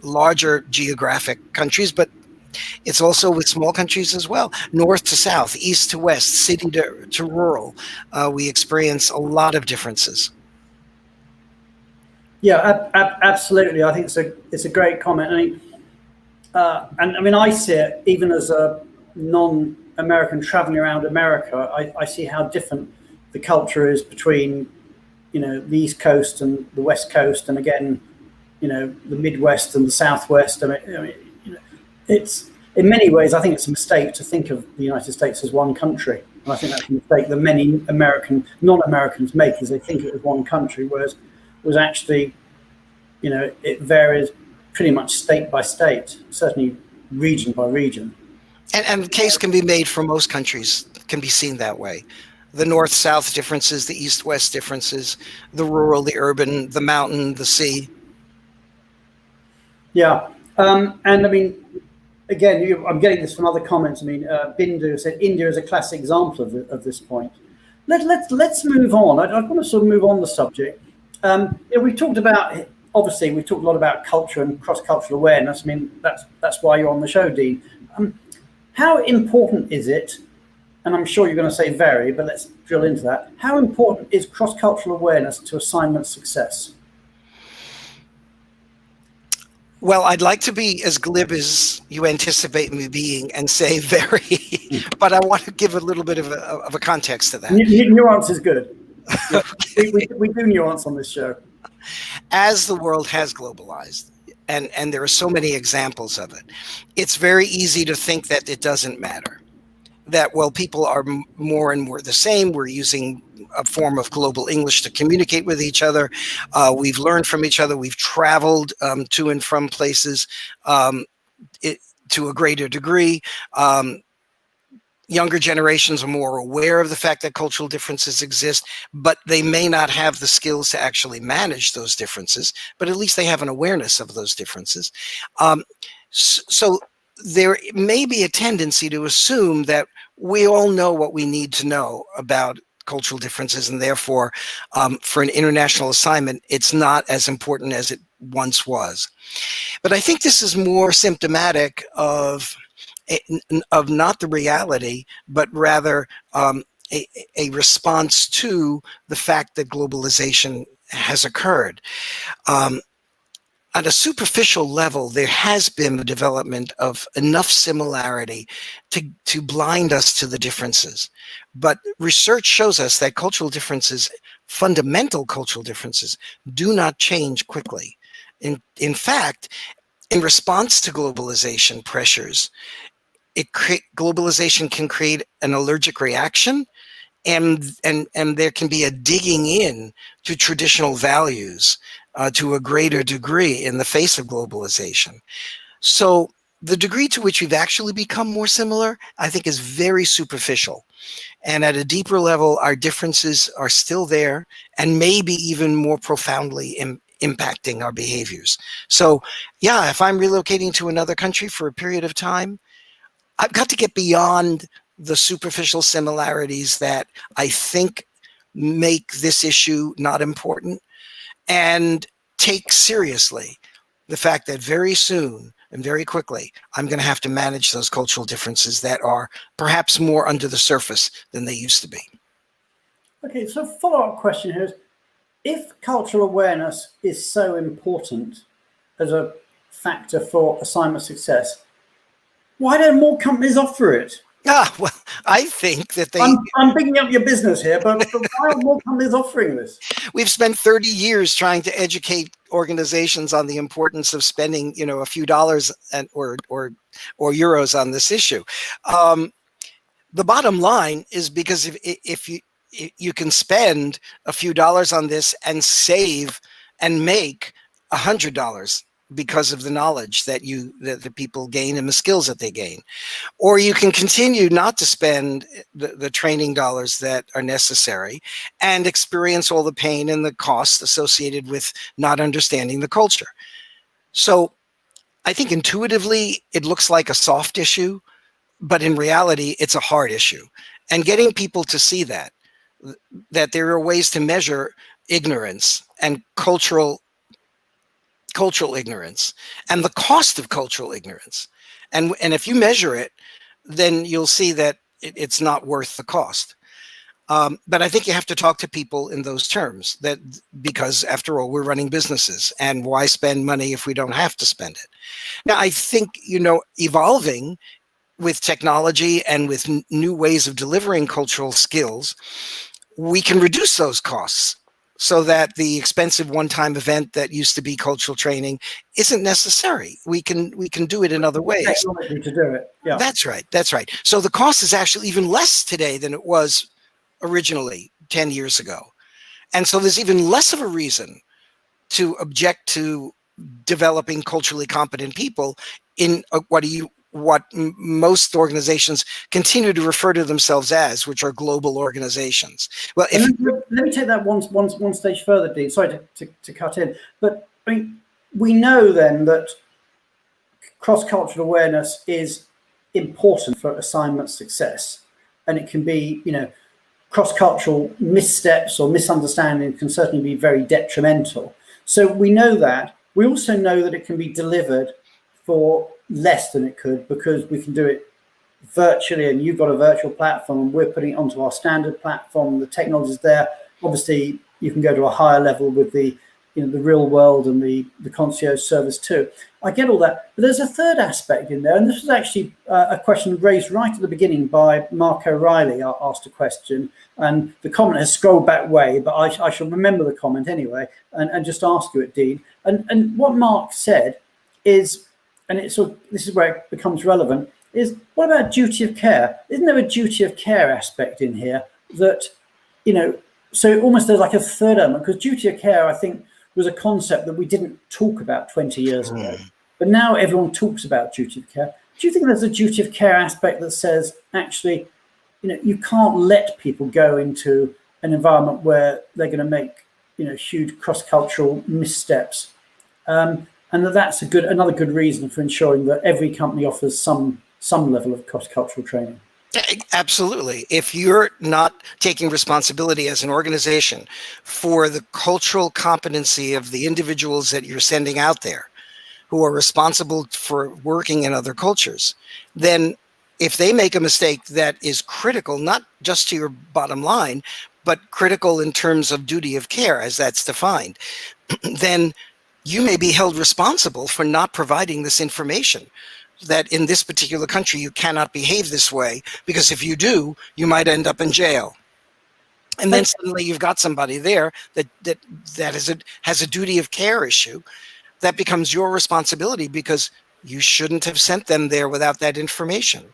S4: larger geographic countries, but it's also with small countries as well, north to south, east to west, city to rural, we experience a lot of differences.
S1: Yeah, absolutely. I think it's a great comment. I mean, and I mean, I see it even as a non-American traveling around America. I see how different the culture is between, you know, the East Coast and the West Coast, and again, you know, the Midwest and the Southwest. I mean, you know, it's in many ways, I think it's a mistake to think of the United States as one country. And I think that's a mistake that many non-Americans make, is they think it was one country, whereas it was actually, you know, it varies pretty much state by state, certainly region by region.
S4: And the case can be made for most countries, can be seen that way. The north-south differences, the east-west differences, the rural, the urban, the mountain, the sea.
S1: Yeah, and I mean, again, I'm getting this from other comments. I mean, Bindu said India is a classic example of this point. Let's move on. I want to sort of move on the subject. You know, we've talked about, obviously, we've talked a lot about culture and cross-cultural awareness. I mean, that's why you're on the show, Dean. How important is it, and I'm sure you're going to say very, but let's drill into that. How important is cross-cultural awareness to assignment success?
S4: Well, I'd like to be as glib as you anticipate me being and say very, but I want to give a little bit of a context to that.
S1: Nuance is good. Yeah, we do nuance on this show.
S4: As the world has globalized, and there are so many examples of it, it's very easy to think that it doesn't matter. That, well, people are more and more the same. We're using a form of global English to communicate with each other. We've learned from each other. We've traveled to and from places to a greater degree. Younger generations are more aware of the fact that cultural differences exist, but they may not have the skills to actually manage those differences, but at least they have an awareness of those differences. So there may be a tendency to assume that we all know what we need to know about cultural differences, and therefore, for an international assignment, it's not as important as it once was. But I think this is more symptomatic of not the reality, but rather a response to the fact that globalization has occurred. At a superficial level, there has been the development of enough similarity to blind us to the differences. But research shows us that cultural differences, fundamental cultural differences, do not change quickly. In fact, in response to globalization pressures, globalization can create an allergic reaction, and there can be a digging in to traditional values to a greater degree in the face of globalization. So the degree to which we've actually become more similar, I think, is very superficial. And at a deeper level, our differences are still there and maybe even more profoundly impacting our behaviors. So yeah, if I'm relocating to another country for a period of time, I've got to get beyond the superficial similarities that I think make this issue not important, and take seriously the fact that very soon and very quickly, I'm going to have to manage those cultural differences that are perhaps more under the surface than they used to be.
S1: Okay, so follow-up question here is, if cultural awareness is so important, as a factor for assignment success, why don't more companies offer it?
S4: Well, I think that
S1: I'm picking up your business here, but why are more companies offering this?
S4: We've spent 30 years trying to educate organizations on the importance of spending, a few dollars or euros on this issue. The bottom line is because if you can spend a few dollars on this and save and make $100 because of the knowledge that the people gain and the skills that they gain. Or you can continue not to spend the training dollars that are necessary and experience all the pain and the costs associated with not understanding the culture. So I think intuitively it looks like a soft issue, but in reality, it's a hard issue. And getting people to see that there are ways to measure ignorance and cultural ignorance and the cost of cultural ignorance. And if you measure it, then you'll see that it's not worth the cost. But I think you have to talk to people in those terms, because after all, we're running businesses, and why spend money if we don't have to spend it? Now, I think, evolving with technology and with new ways of delivering cultural skills, we can reduce those costs, so that the expensive one-time event that used to be cultural training isn't necessary. We can do it in other ways.
S1: Technology to do it. Yeah.
S4: That's right. So the cost is actually even less today than it was originally 10 years ago. And so there's even less of a reason to object to developing culturally competent people in what most organizations continue to refer to themselves as, which are global organizations. Well,
S1: let me take that one stage further, Dean. Sorry to cut in, but I mean, we know then that cross-cultural awareness is important for assignment success, and it can be, cross-cultural missteps or misunderstanding can certainly be very detrimental. So we know that. We also know that it can be delivered for less than it could, because we can do it virtually, and you've got a virtual platform and we're putting it onto our standard platform. The technology is there. Obviously, you can go to a higher level with the real world and the concierge service too. I get all that, but there's a third aspect in there, and this was actually a question raised right at the beginning by Mark O'Reilly. Asked a question, and the comment has scrolled back way, but I shall remember the comment anyway and just ask you it, Dean. And what Mark said is, and this is where it becomes relevant, is what about duty of care? Isn't there a duty of care aspect in here that, so almost there's like a third element, because duty of care, I think, was a concept that we didn't talk about 20 years ago, but now everyone talks about duty of care. Do you think there's a duty of care aspect that says, actually, you can't let people go into an environment where they're going to make, huge cross-cultural missteps? And that's another good reason for ensuring that every company offers some level of cross-cultural training.
S4: Absolutely. If you're not taking responsibility as an organization for the cultural competency of the individuals that you're sending out there, who are responsible for working in other cultures, then if they make a mistake that is critical, not just to your bottom line, but critical in terms of duty of care, as that's defined, then you may be held responsible for not providing this information, that in this particular country you cannot behave this way, because if you do, you might end up in jail. And then suddenly you've got somebody there that has a duty of care issue that becomes your responsibility, because you shouldn't have sent them there without that information.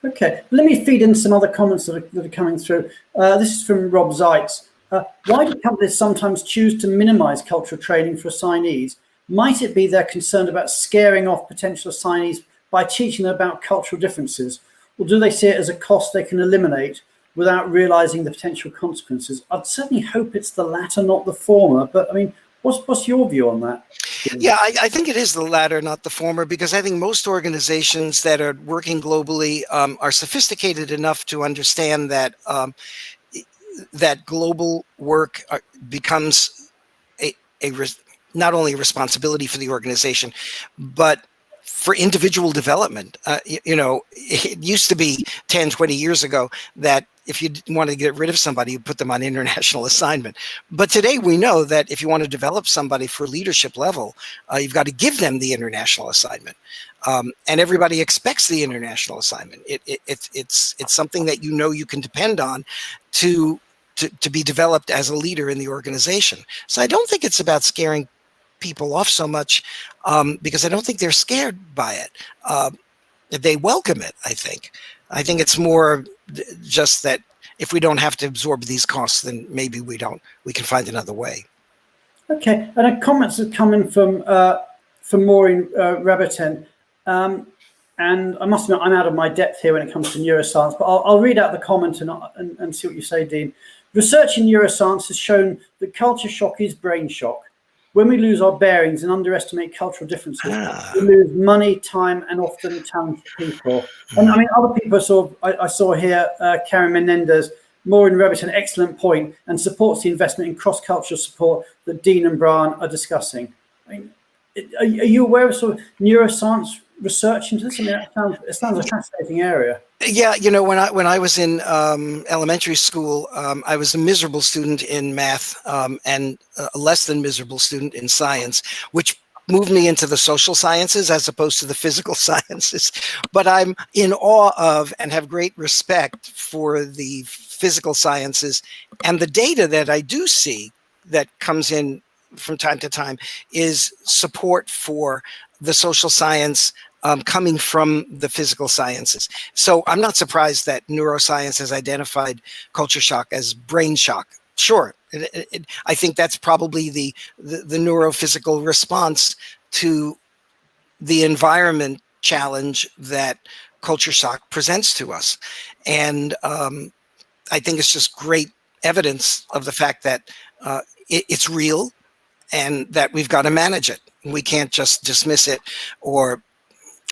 S1: Okay, let me feed in some other comments that are coming through. This is from Rob Zeitz. Why do companies sometimes choose to minimize cultural training for assignees? Might it be they're concerned about scaring off potential assignees by teaching them about cultural differences? Or do they see it as a cost they can eliminate without realizing the potential consequences? I'd certainly hope it's the latter, not the former. But I mean, what's your view on that?
S4: Yeah, I think it is the latter, not the former, because I think most organizations that are working globally are sophisticated enough to understand that that global work becomes not only a responsibility for the organization, but for individual development. It used to be 10, 20 years ago that if you want to get rid of somebody, you put them on international assignment. But today we know that if you want to develop somebody for leadership level, you've got to give them the international assignment. And everybody expects the international assignment. It's something that you can depend on to be developed as a leader in the organization. So I don't think it's about scaring people off so much, because I don't think they're scared by it. They welcome it, I think. I think it's more just that if we don't have to absorb these costs, then maybe we can find another way.
S1: Okay, and a comments are coming from Maureen Rabitin. And I must admit, I'm out of my depth here when it comes to neuroscience, but I'll read out the comment and see what you say, Dean. Research in neuroscience has shown that culture shock is brain shock. When we lose our bearings and underestimate cultural differences, we lose money, time, and often talented people. And I mean, other people I saw here, Karen Menendez, Maureen Rabitin, an excellent point, and supports the investment in cross-cultural support that Dean and Brian are discussing. I mean, are you aware of sort of neuroscience research into this? I mean, it sounds a fascinating area.
S4: Yeah, when I was in elementary school, I was a miserable student in math and a less than miserable student in science, which moved me into the social sciences as opposed to the physical sciences. But I'm in awe of and have great respect for the physical sciences, and the data that I do see that comes in from time to time is support for the social science coming from the physical sciences. So I'm not surprised that neuroscience has identified culture shock as brain shock. Sure, I think that's probably the neurophysical response to the environment challenge that culture shock presents to us. And I think it's just great evidence of the fact that it's real and that we've got to manage it. We can't just dismiss it or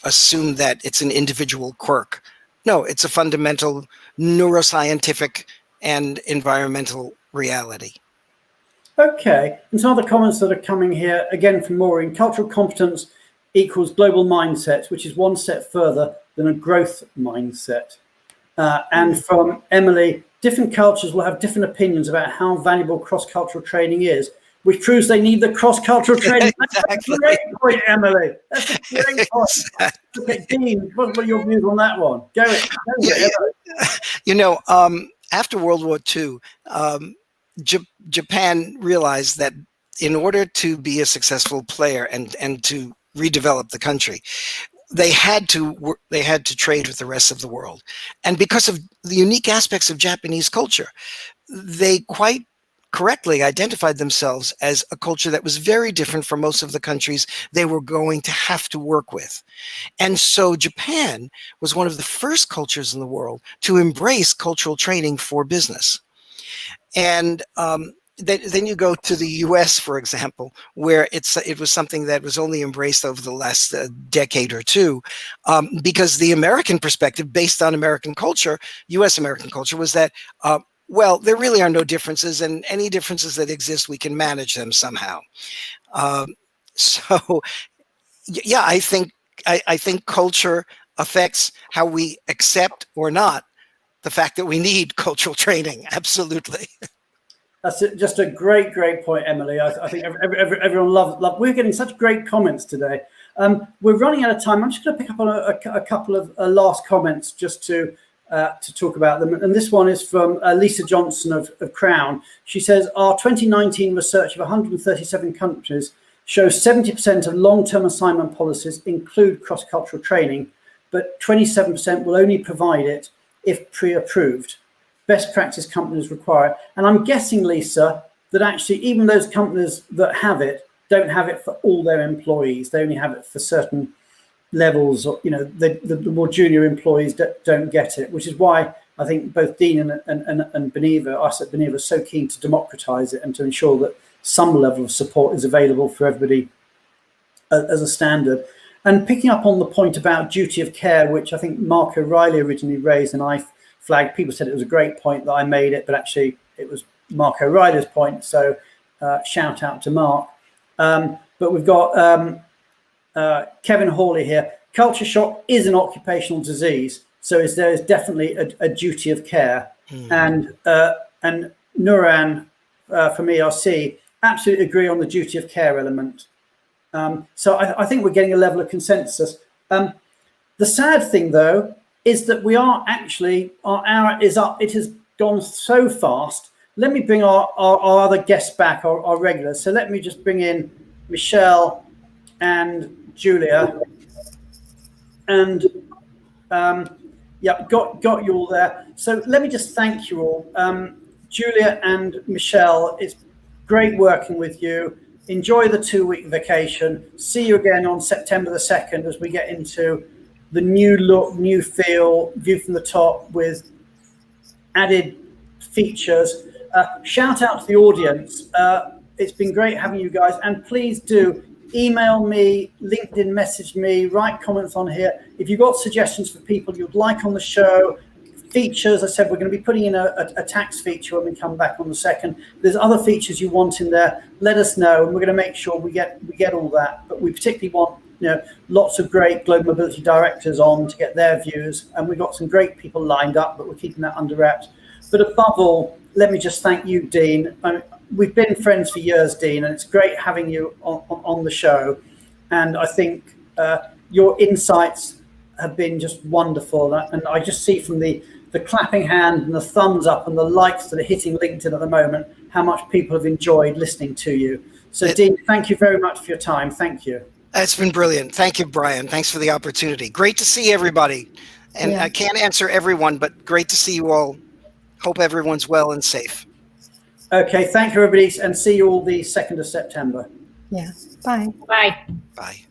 S4: assume that it's an individual quirk. No, it's a fundamental neuroscientific and environmental reality.
S1: Okay, and some other comments that are coming here, again from Maureen. Cultural competence equals global mindset, which is one step further than a growth mindset. And from Emily, different cultures will have different opinions about how valuable cross-cultural training is, which proves they need the cross-cultural training.
S4: Exactly.
S1: That's a great point, Emily. That's a great point. Okay, Dean, what are your views on that one? Go it.
S4: After World War II, Japan realized that in order to be a successful player and to redevelop the country, they had to trade with the rest of the world. And because of the unique aspects of Japanese culture, they quite correctly identified themselves as a culture that was very different from most of the countries they were going to have to work with. And so Japan was one of the first cultures in the world to embrace cultural training for business. And then you go to the US, for example, where it was something that was only embraced over the last decade or two, because the American perspective, based on American culture, US American culture, was that well, there really are no differences, and any differences that exist, we can manage them somehow. So, yeah, I think culture affects how we accept or not the fact that we need cultural training. Absolutely.
S1: That's just a great point, Emily. I think everyone loved. We're getting such great comments today. We're running out of time. I'm just going to pick up on a couple of last comments just to talk about them. And this one is from Lisa Johnson of Crown. She says, our 2019 research of 137 countries shows 70% of long-term assignment policies include cross-cultural training, but 27% will only provide it if pre-approved. Best practice companies require it. And I'm guessing, Lisa, that actually even those companies that have it don't have it for all their employees. They only have it for certain levels, or the more junior employees don't get it, which is why I think both Dean and Beneva, us at Beneva, are so keen to democratize it and to ensure that some level of support is available for everybody as a standard. And picking up on the point about duty of care, which I think Mark O'Reilly originally raised, and I flagged, people said it was a great point that I made it, but actually it was Mark O'Reilly's point, so shout out to Mark. But we've got Kevin Hawley here. Culture shock is an occupational disease, so there is definitely a duty of care. and Nuran from ERC absolutely agree on the duty of care element. So I think we're getting a level of consensus. The sad thing, though, is that we are actually, our hour is up. It has gone so fast. Let me bring our other guests back, our regulars. So let me just bring in Michelle and Julia. And yeah, got you all there. So let me just thank you all. Julia and Michelle, it's great working with you. Enjoy the 2-week vacation. See you again on September the 2nd as we get into the new look, new feel, view from the top with added features. Shout out to the audience. It's been great having you guys. And please do email me, LinkedIn message me, write comments on here. If you've got suggestions for people you'd like on the show, features, I said we're going to be putting in a tax feature when we come back on the 2nd. There's other features you want in there, let us know, and we're going to make sure we get all that. But we particularly want, you know, lots of great global mobility directors on to get their views, and we've got some great people lined up, but we're keeping that under wraps. But above all, let me just thank you, Dean. We've been friends for years, Dean, and it's great having you on the show. And I think your insights have been just wonderful. And I just see from the clapping hand and the thumbs up and the likes that are hitting LinkedIn at the moment, how much people have enjoyed listening to you. So Dean, thank you very much for your time. Thank you.
S4: It's been brilliant. Thank you, Brian. Thanks for the opportunity. Great to see everybody. And I can't answer everyone, but great to see you all. Hope everyone's well and safe.
S1: Okay, thank you, everybody, and see you all the 2nd of September.
S2: Yeah, bye.
S3: Bye.
S4: Bye.